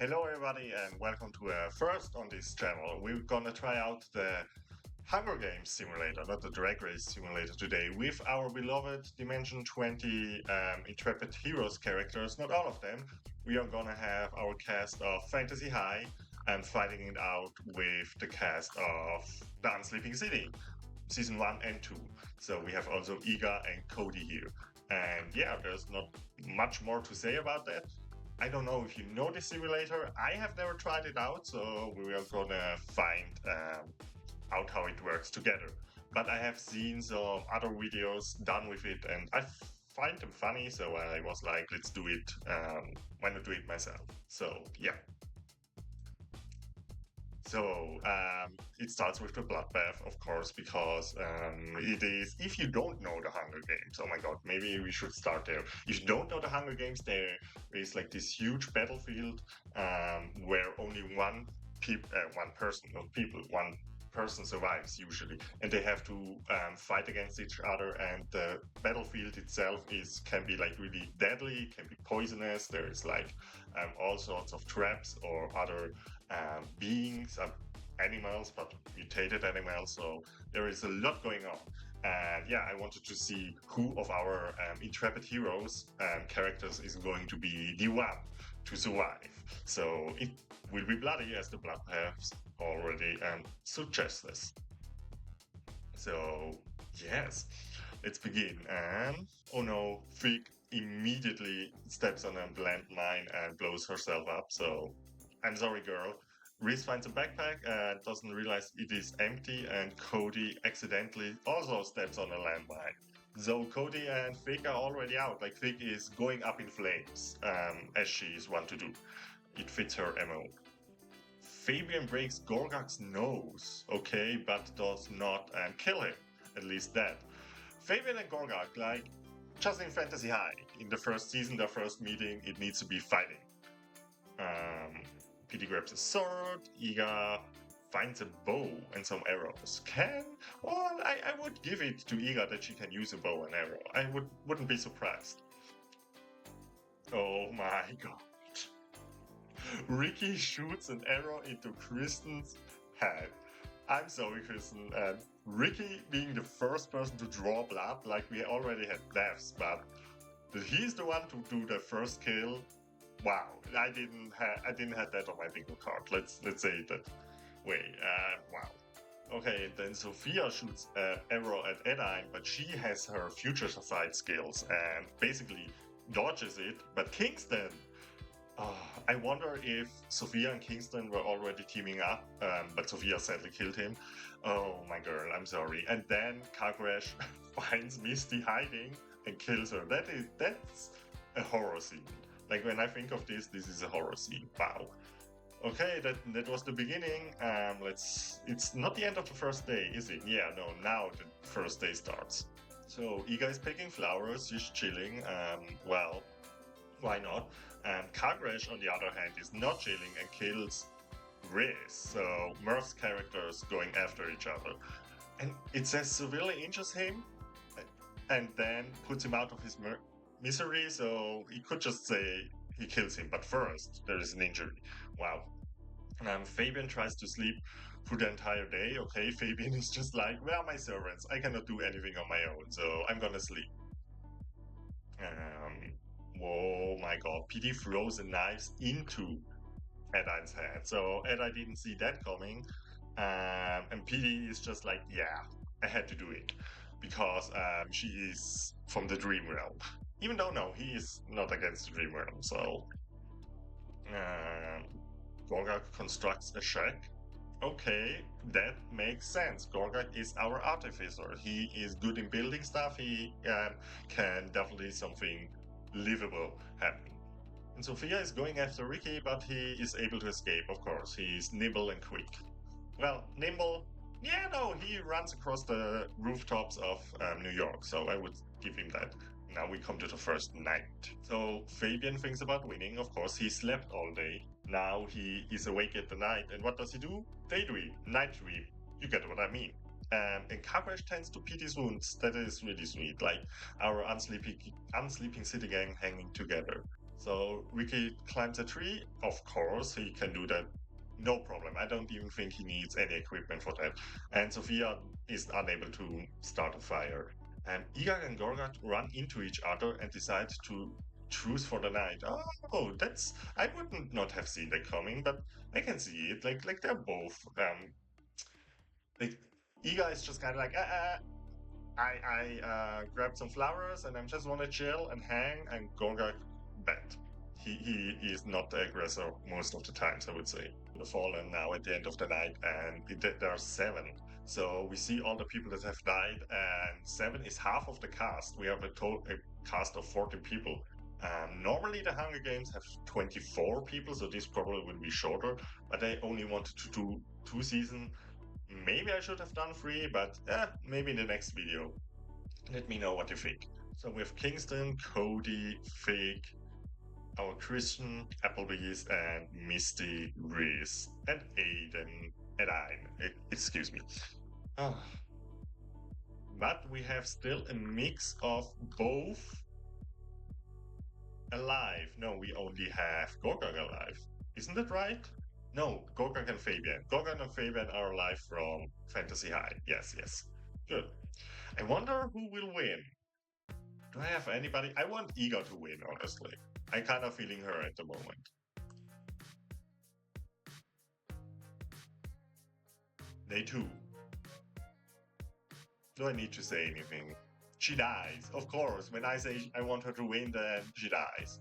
Hello everybody and welcome to first on this channel. We're gonna try out the Hunger Games simulator, not the Drag Race simulator today, with our beloved Dimension 20 Intrepid Heroes characters, not all of them. We are gonna have our cast of Fantasy High and fighting it out with the cast of the Unsleeping City, Season 1 and 2. So we have also Iga and Cody here. And yeah, there's not much more to say about that. I don't know if you know the simulator. I have never tried it out, so we are gonna find out how it works together. But I have seen some other videos done with it, and I find them funny. So I was like, let's do it. Why not do it myself? So yeah. So it starts with the bloodbath, of course, because it is. If you don't know the Hunger Games, oh my God, maybe we should start there. If you don't know the Hunger Games, there is like this huge battlefield where only one person survives usually, and they have to fight against each other. And the battlefield itself can be like really deadly, can be poisonous. There is like all sorts of traps or other beings, animals, but mutated animals. So there is a lot going on. And yeah, I wanted to see who of our intrepid heroes characters is going to be the one to survive. So it will be bloody, as the bloodbaths already suggest this. So yes, let's begin. And oh no, Fig immediately steps on a landmine and blows herself up. So I'm sorry, girl. Reese finds a backpack and doesn't realize it is empty, and Cody accidentally also steps on a landmine. So Cody and Fig are already out. Like, Fig is going up in flames, as she is wont to do. It fits her MO. Fabian breaks Gorgak's nose, okay, but does not kill him. At least that. Fabian and Gorgak, like, just in Fantasy High. In the first season, their first meeting, it needs to be fighting. PD grabs a sword, Iga finds a bow and some arrows. Well, I would give it to Iga that she can use a bow and arrow. I wouldn't be surprised. Oh my God. Ricky shoots an arrow into Kristen's head. I'm sorry, Kristen. Ricky being the first person to draw blood, like, we already had deaths, but he's the one to do the first kill. Wow, I didn't have that on my bingo card. Let's say it that way. Wow. Okay, then Sophia shoots an arrow at Edine, but she has her future sight skills and basically dodges it. But Kingston, I wonder if Sophia and Kingston were already teaming up, but Sophia sadly killed him. Oh my girl, I'm sorry. And then Kagresh finds Misty hiding and kills her. That's a horror scene. Like, when I think of this is a horror scene. Wow. Okay, that was the beginning. It's not the end of the first day, is it? Yeah, no, now the first day starts. So Iga is picking flowers, she's chilling. Well, why not? Kagresh, on the other hand, is not chilling and kills Riz. So Murph's characters going after each other. And it says severely injures him and then puts him out of his misery, so he could just say he kills him, but first there is an injury. Wow. Fabian tries to sleep through the entire day. Okay, Fabian is just like, where are my servants? I cannot do anything on my own, so I'm gonna sleep. Whoa, my God. PD throws the knives into Edine's head. So Edine didn't see that coming. And PD is just like, yeah, I had to do it. Because she is from the dream realm. Even though, no, he is not against the dream realm. So Gorgak constructs a shack. Okay, that makes sense. Gorgak is our artificer. He is good in building stuff. He can definitely something livable happen. And Sophia is going after Ricky, but he is able to escape, of course. He's nimble and quick. Well, nimble, yeah, no, he runs across the rooftops of New York, so I would give him that. Now we come to the first night. So Fabian thinks about winning, of course. He slept all day. Now he is awake at the night, and what does he do? Daydream, night dream. You get what I mean. And Kagresh tends to PD's wounds. That is really sweet, like our unsleeping city gang hanging together. So Ricky climbs a tree. Of course, he can do that. No problem. I don't even think he needs any equipment for that. And Sophia is unable to start a fire. And Igor and Gorgat run into each other and decide to choose for the night. Oh, that's I wouldn't not have seen that coming, but I can see it. Like they're both like Igor is just kind of like I grabbed some flowers and I just want to chill and hang. And Gorga bet. He is not the aggressor most of the times, I would say. The fallen now at the end of the night, and there are seven. So we see all the people that have died, and seven is half of the cast. We have a cast of 40 people. Normally, the Hunger Games have 24 people, so this probably will be shorter. But I only wanted to do 2 seasons. Maybe I should have done 3, but maybe in the next video. Let me know what you think. So we have Kingston, Cody, Fig, our Christian, Applebee's, and Misty, Reese, and Aiden, and excuse me. Ah, but we have still a mix of both alive. No, we only have Gorgag alive. Isn't that right? No, Gorgag and Fabian. Gorgag and Fabian are alive from Fantasy High. Yes, yes. Good. I wonder who will win. Do I have anybody? I want Ega to win, honestly. I kind of feeling her at the moment. Day 2. Do I need to say anything? She dies, of course. When I say I want her to win, then she dies.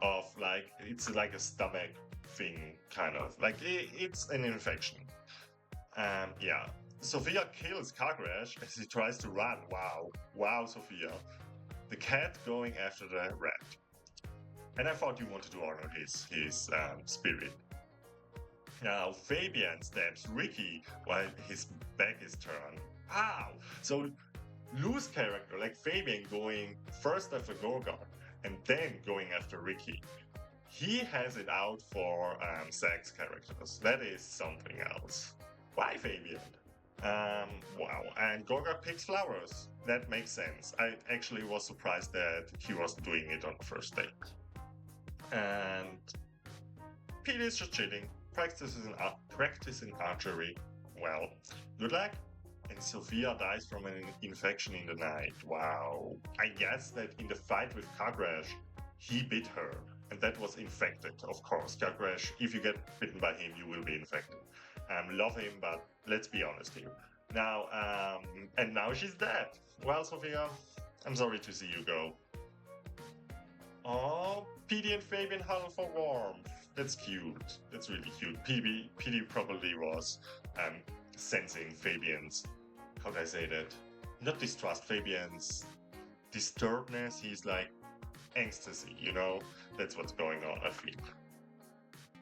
Of like, it's like a stomach thing, kind of. Like, it's an infection. Yeah. Sophia kills Kagrash as he tries to run. Wow. Wow, Sophia. The cat going after the rat. And I thought you wanted to honor his spirit. Now Fabian stabs Ricky while his back is turned. Ow! So Lou's character, like Fabian, going first after Gorgon and then going after Ricky. He has it out for sex characters. That is something else. Why Fabian? Wow. And Gorgon picks flowers. That makes sense. I actually was surprised that he was doing it on the first date. And Pete is just chilling, practicing archery. Well, good luck. And Sophia dies from an infection in the night. Wow. I guess that in the fight with Kagrash, he bit her. And that was infected, of course. Kagrash, if you get bitten by him, you will be infected. Love him, but let's be honest here. Now, and now she's dead. Well, Sophia, I'm sorry to see you go. Oh, PD and Fabian huddle for warmth. That's cute. That's really cute. PD probably was sensing Fabian's, how do I say that? Not distrust, Fabian's disturbedness. He's like ecstasy, you know? That's what's going on, I think.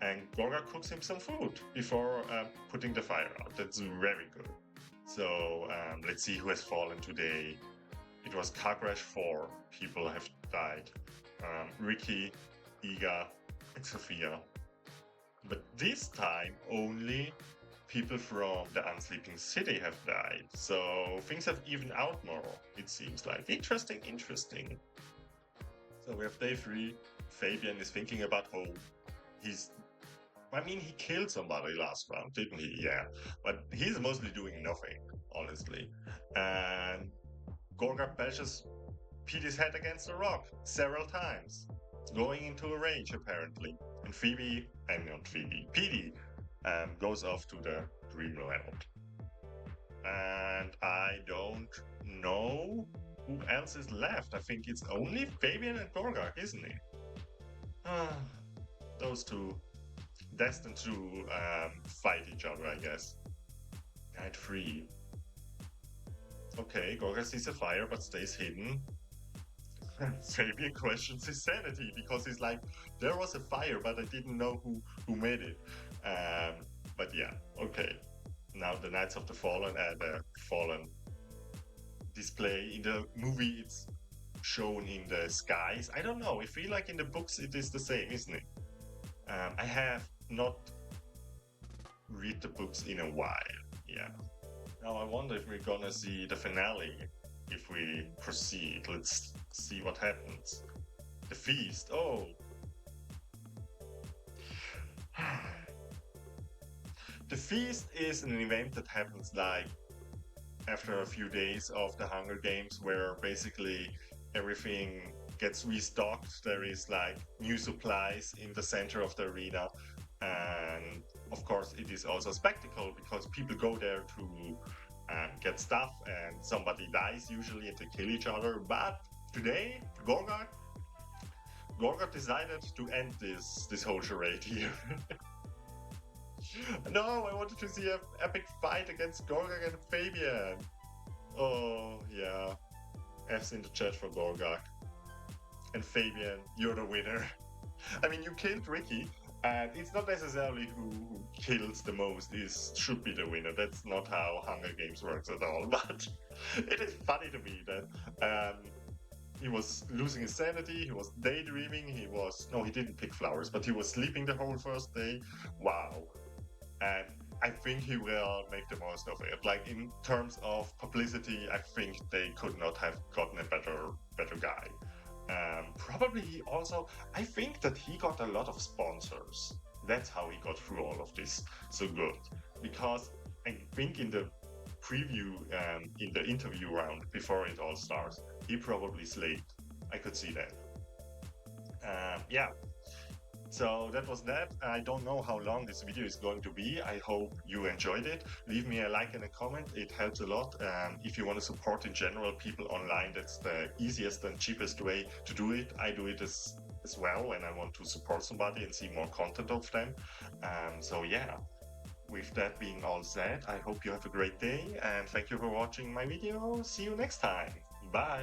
And Gorga cooks him some food before putting the fire out. That's very good. So let's see who has fallen today. It was Kagrash 4 people have died. Ricky, Iga, and Sophia. But this time only people from the Unsleeping City have died. So things have evened out more, it seems like. Interesting. So we have day 3. Fabian is thinking about home. He killed somebody last round, didn't he? Yeah. But he's mostly doing nothing, honestly. And Gorga bashes Petey's head against a rock several times, going into a rage apparently. And Petey goes off to the dreamland. And I don't know who else is left. I think it's only Fabian and Gorga, isn't it? Those two destined to fight each other, I guess. Night 3. Okay, Gorga sees a fire but stays hidden. Fabian questions his sanity because he's like, there was a fire, but I didn't know who made it. But yeah, okay. Now the Knights of the Fallen and the Fallen display in the movie. It's shown in the skies. I don't know. I feel like in the books it is the same, isn't it? I have not read the books in a while. Yeah. Now I wonder if we're gonna see the finale if we proceed. Let's see what happens. The feast. Oh, The feast is an event that happens like after a few days of the Hunger Games, where basically everything gets restocked. There is like new supplies in the center of the arena, and of course, it is also a spectacle because people go there to get stuff, and somebody dies usually, and they kill each other. But today, Gorgot decided to end this whole charade here. No, I wanted to see an epic fight against Gorgak and Fabian. Oh, yeah. F's in the chat for Gorgak. And Fabian, you're the winner. I mean, you killed Ricky, and it's not necessarily who kills the most should be the winner. That's not how Hunger Games works at all. But it is funny to me that he was losing his sanity, he was daydreaming, he didn't pick flowers, but he was sleeping the whole first day. Wow. And I think he will make the most of it. Like in terms of publicity, I think they could not have gotten a better guy. Probably he also, I think that he got a lot of sponsors. That's how he got through all of this so good. Because I think in the preview, in the interview round before it all starts, he probably slayed. I could see that. Yeah. So that was that. I don't know how long this video is going to be. I hope you enjoyed it. Leave me a like and a comment. It helps a lot. If you want to support in general people online, that's the easiest and cheapest way to do it. I do it as well when I want to support somebody and see more content of them. So yeah, with that being all said, I hope you have a great day and thank you for watching my video. See you next time. Bye.